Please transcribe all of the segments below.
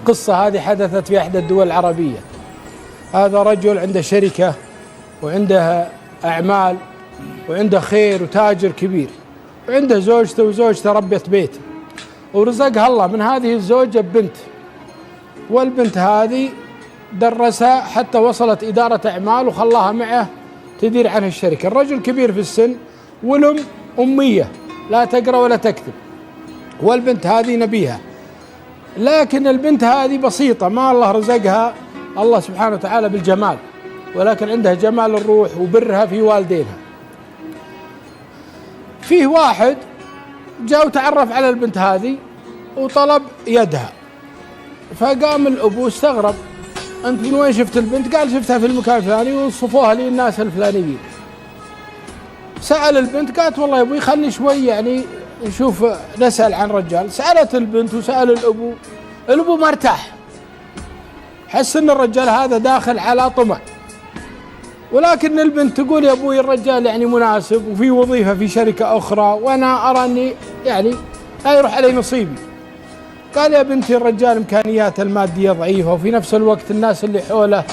القصة هذه حدثت في إحدى الدول العربية. هذا رجل عنده شركة وعنده أعمال وعنده خير وتاجر كبير، وعنده زوجته، وزوجته ربت بيت، ورزقها الله من هذه الزوجة بنت، والبنت هذه درسها حتى وصلت إدارة أعمال وخلاها معه تدير عنها الشركة. الرجل كبير في السن والأم أمية لا تقرأ ولا تكتب، والبنت هذه نبيها، لكن البنت هذه بسيطة، ما الله رزقها الله سبحانه وتعالى بالجمال، ولكن عندها جمال الروح وبرها في والدينها. فيه واحد جاء وتعرف على البنت هذه وطلب يدها، فقام الأبو استغرب، أنت من وين شفت البنت؟ قال شفتها في المكان الفلاني وصفوها لي الناس الفلانيين. سأل البنت، قالت والله يا أبوي خلني شوي يعني نشوف نسأل عن رجال. سألت البنت وسأل الأبو، الأبو ما ارتاح، حس أن الرجال هذا داخل على طمع، ولكن البنت تقول يا أبوي الرجال يعني مناسب وفي وظيفة في شركة أخرى، وأنا أرى أني يعني لا يروح علي نصيبي. قال يا بنتي الرجال إمكانياته المادية ضعيفة، وفي نفس الوقت الناس اللي حوله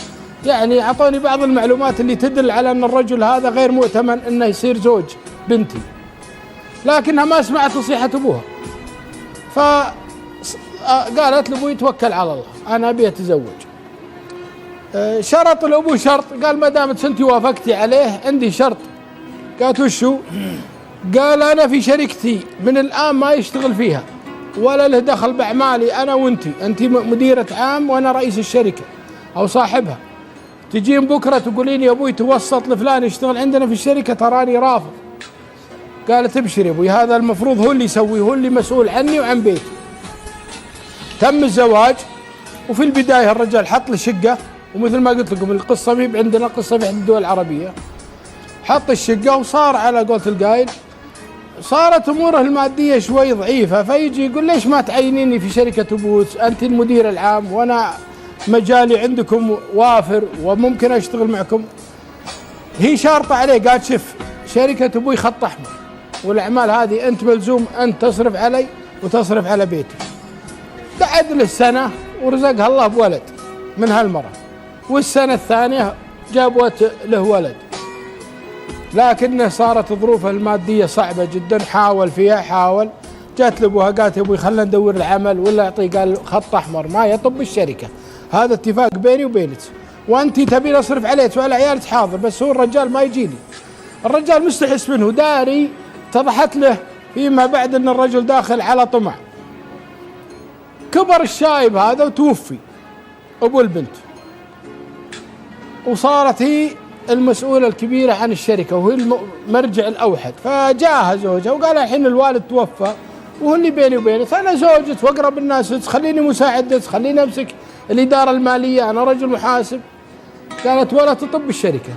يعني أعطوني بعض المعلومات اللي تدل على أن الرجل هذا غير مؤتمن أنه يصير زوج بنتي، لكنها ما سمعت نصيحة أبوها. فقالت لأبوي توكل على الله، أنا أبي أتزوج. شرط الأبو شرط، قال ما دامت أنت وافقتي عليه عندي شرط. قالت وشو؟ قال أنا في شركتي من الآن ما يشتغل فيها ولا له دخل بأعمالي أنا وأنتي، أنت مديرة عام وأنا رئيس الشركة أو صاحبها، تجين بكرة تقولين يا أبوي توسط لفلان يشتغل عندنا في الشركة تراني رافض. قالت ابشر يا أبوي، هذا المفروض هو اللي يسويه، هو اللي مسؤول عني وعن بيتي. تم الزواج، وفي البداية الرجال حط لي شقة، ومثل ما قلت لكم القصة مي عندنا قصة في الدول العربية، حط الشقة وصار على قولة القائل صارت أموره المادية شوي ضعيفة، فيجي يقول ليش ما تعينيني في شركة أبوس، أنت المدير العام وأنا مجالي عندكم وافر وممكن أشتغل معكم. هي شارطة عليه، قالت شف شركة أبوي خط أحمر، والأعمال هذه أنت ملزوم أن تصرف علي وتصرف على بيتي. بعد له سنة ورزقها الله بولد من هالمرة، والسنة الثانية جابت له ولد، لكنه صارت ظروفه المادية صعبة جدا، حاول فيها حاول، جات لأبوها قالت يا أبوي خلنا ندور العمل ولا أعطيه، قال خط أحمر ما يطب الشركة، هذا اتفاق بيني وبينك، وأنت تبين أصرف عليك وعلى عيالك حاضر، بس هو الرجال ما يجيني. الرجال مستحس منه، داري اتضحت له فيما بعد أن الرجل داخل على طمع. كبر الشايب هذا وتوفي أبو البنت، وصارت هي المسؤولة الكبيرة عن الشركة وهي المرجع الأوحد. فجاءها زوجها وقال الحين الوالد توفى وهو اللي بيني وبينك، أنا زوجك وأقرب الناس، خليني مساعدتك، خليني أمسك الإدارة المالية، أنا رجل محاسب. قالت ولا تطب الشركة.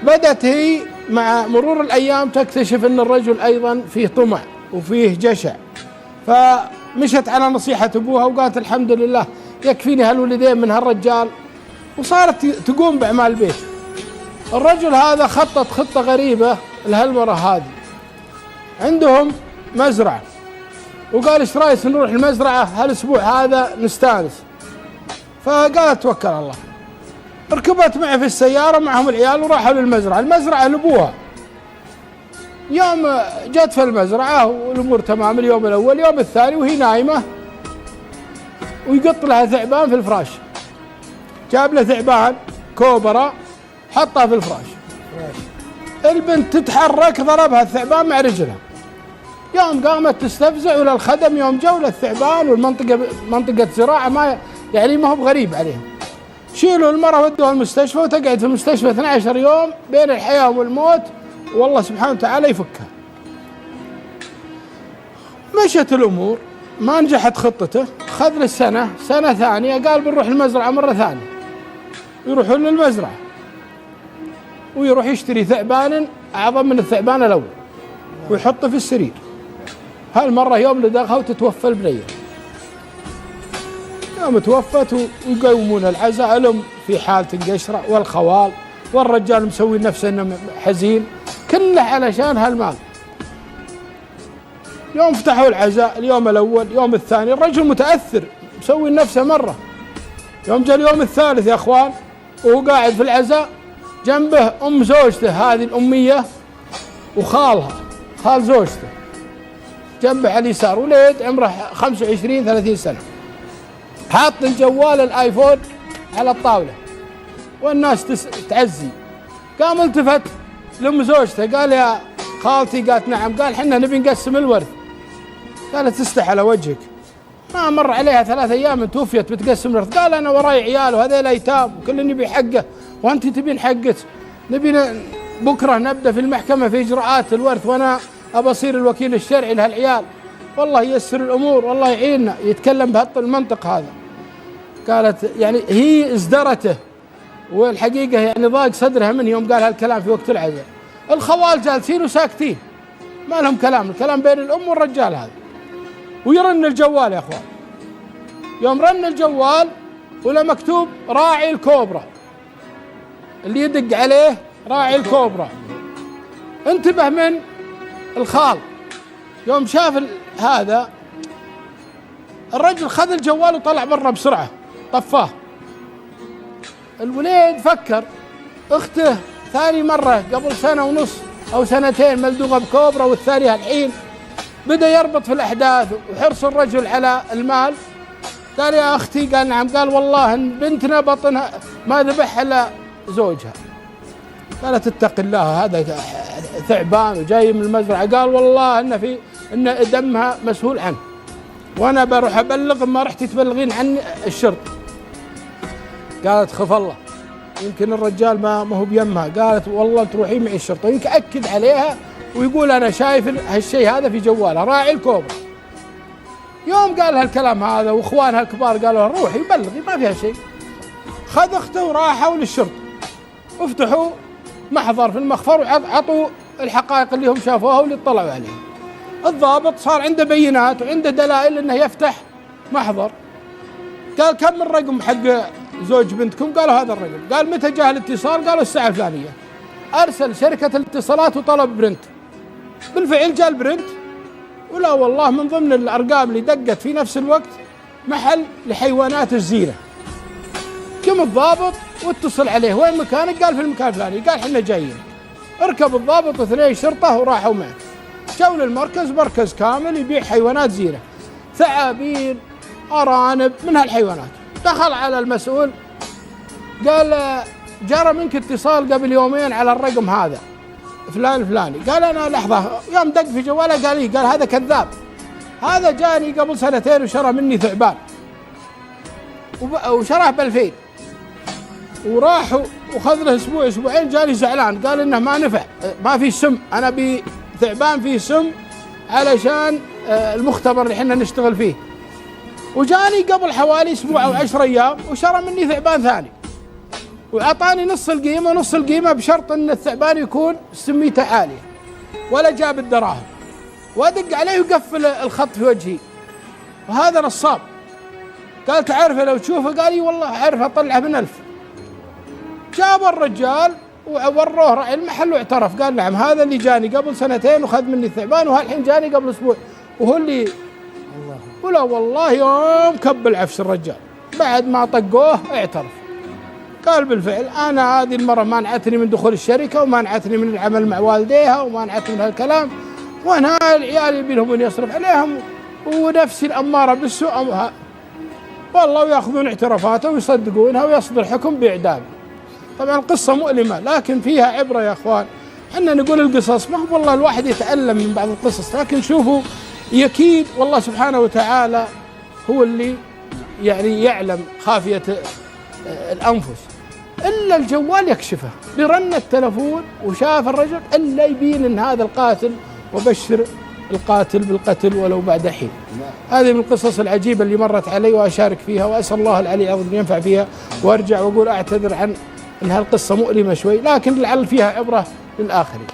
بدأت هي مع مرور الأيام تكتشف أن الرجل أيضا فيه طمع وفيه جشع، فمشت على نصيحة أبوها وقالت الحمد لله يكفيني هالولدين من هالرجال، وصارت تقوم بأعمال البيت. الرجل هذا خطط خطة غريبة لهالمرة هذه، عندهم مزرعة، وقال ايش رايك نروح المزرعة هالأسبوع هذا نستانس. فقالت توكل على الله، ركبت معي في السيارة معهم العيال وراحوا للمزرعة، المزرعة لأبوها. يوم جت في المزرعة والأمور تمام، اليوم الأول، اليوم الثاني وهي نايمة ويقط لها ثعبان في الفراش، جاب له ثعبان كوبرا حطها في الفراش، البنت تتحرك ضربها الثعبان مع رجلها. يوم قامت تستفزع ولا الخدم يوم جو للثعبان، والمنطقة منطقة زراعة ما يعني ما هو بغريب عليهم، شيلوا المرأة ودوها المستشفى وتقعد في المستشفى 12 يوم بين الحياة والموت، والله سبحانه وتعالى يفكها. مشت الأمور ما نجحت خطته، خذ له سنة ثانية، قال بنروح المزرعة مرة ثانية. يروحون للمزرعة ويروح يشتري ثعبان أعظم من الثعبان الأول ويحطه في السرير. هالمرة يوم لدغها وتتوفى البنية. يوم توفت ويقومون العزاء، الأم في حالة قشرة والخوال، والرجال مسوي نفسه انه حزين، كله علشان هالمال. يوم فتحوا العزاء اليوم الأول، يوم الثاني الرجل متأثر مسوي نفسه مرة يوم جاء اليوم الثالث يا اخوان وهو قاعد في العزاء جنبه ام زوجته هذه الاميه وخالها خال زوجته جنبه على اليسار، ولد عمره 25 30 سنه، حاط الجوال الايفون على الطاوله والناس تعزي. قام التفت لام زوجته قال يا خالتي، قالت نعم، قال حنا نبي نقسم الورث. قالت تستح على وجهك، ما مر عليها 3 أيام توفيت بتقسم الورث. قال انا وراي عيال وهذول ايتام وكل يبي حقه وانت تبين حقك، نبي بكره نبدا في المحكمه في اجراءات الورث وانا ابى اصير الوكيل الشرعي لهالعيال، والله ييسر الامور والله يعيننا. يتكلم بهالمنطق هذا. قالت يعني هي ازدرته، والحقيقه يعني ضاق صدرها من يوم قال هالكلام في وقت العزاء. الخوال جالسين وساكتين ما لهم كلام، الكلام بين الام والرجال هذا. ويرن الجوال يا اخوان، يوم رن الجوال ولا مكتوب راعي الكوبرا، اللي يدق عليه راعي الكوبرا. انتبه من الخال، يوم شاف هذا الرجل خذ الجوال وطلع برا بسرعه طفاه. الوليد فكر اخته ثاني مره قبل 1.5 أو 2 ملدوغه بكوبرا والثانيه الحين، بدا يربط في الاحداث وحرص الرجل على المال. قال يا اختي، قال نعم، قال والله ان بنتنا بطنها ما ذبح الا زوجها. قالت اتق الله هذا ثعبان وجاي من المزرعه، قال والله ان دمها مسؤول عنه وانا بروح ابلغ، ما رحتي تبلغين عني الشرطه. قالت خف الله، يمكن الرجال ما هو بيمها. قالت والله تروحي معي الشرطه، يأكد عليها ويقول انا شايف هالشيء هذا في جواله راعي الكوبرا. يوم قال هالكلام هذا واخوانها الكبار قالوا روحي بلغي ما فيها شيء، خذ اخته وراحوا للشرطه وافتحوا محضر في المخفر وعطوا الحقائق اللي هم شافوها واللي اطلعوا عليها. الضابط صار عنده بينات وعنده دلائل انه يفتح محضر. قال كم الرقم حق زوج بنتكم؟ قالوا هذا الرقم. قال متى جاء الاتصال؟ قالوا الساعه الفلانيه. ارسل شركه الاتصالات وطلب برنت، بالفعل جاء البرنت. ولا والله من ضمن الارقام اللي دقت في نفس الوقت محل لحيوانات الزينه. قام الضابط واتصل عليه وين مكانك؟ قال في المكان الفلاني. قال احنا جايين. اركب الضابط و2 شرطه وراحوا معه. جو للمركز، مركز كامل يبيع حيوانات زينه، ثعابين ارانب من هالحيوانات. دخل على المسؤول قال جرى منك اتصال قبل يومين على الرقم هذا فلان الفلاني. قال انا لحظه، يوم دق في جواله قال قال هذا كذاب، هذا جاني قبل 2 وشرى مني ثعبان وشراه ب2000 وراح وخذ له اسبوع اسبوعين، جاني زعلان قال انه ما نفع، ما في سم، انا ابي ثعبان فيه سم علشان المختبر اللي احنا نشتغل فيه. وجاني قبل حوالي اسبوع او 10 ايام وشرى مني ثعبان ثاني واعطاني نص القيمه ونص القيمه بشرط ان الثعبان يكون سميته عاليه، ولا جاب الدراهم. وادق عليه ويقفل الخط في وجهي، وهذا نصاب. قال تعرفه لو تشوفه؟ قال لي والله اعرفه، اطلعه من 1000. جاب الرجال ووروه راعي المحل واعترف، قال نعم هذا اللي جاني قبل 2 وخذ مني الثعبان، وهالحين جاني قبل اسبوع وهو اللي. ولا والله يوم كب العفش الرجال بعد ما طقوه اعترف. قال بالفعل انا هذه المره مانعتني من دخول الشركه ومانعتني من العمل مع والديها ومانعتني من هالكلام، وانا العيال يبي لهم من يصرف عليهم ونفسي الاماره بالسوء. والله وياخذون اعترافاته ويصدقونها ويصدر حكم باعدام. طبعا القصه مؤلمه لكن فيها عبره يا اخوان. احنا نقول القصص ما هو والله الواحد يتألم من بعض القصص، لكن شوفوا يكيد والله سبحانه وتعالى هو اللي يعني يعلم خافيه الأنفس. إلا الجوال يكشفه برن التلفون وشاف الرجل إلا يبين أن هذا القاتل وبشر القاتل بالقتل ولو بعد حين. هذه من القصص العجيبة اللي مرت علي وأشارك فيها، وأسأل الله العلي العظيم أن ينفع فيها، وأرجع وأقول أعتذر عن أن هالقصة مؤلمة شوي لكن لعل فيها عبرة للآخرين.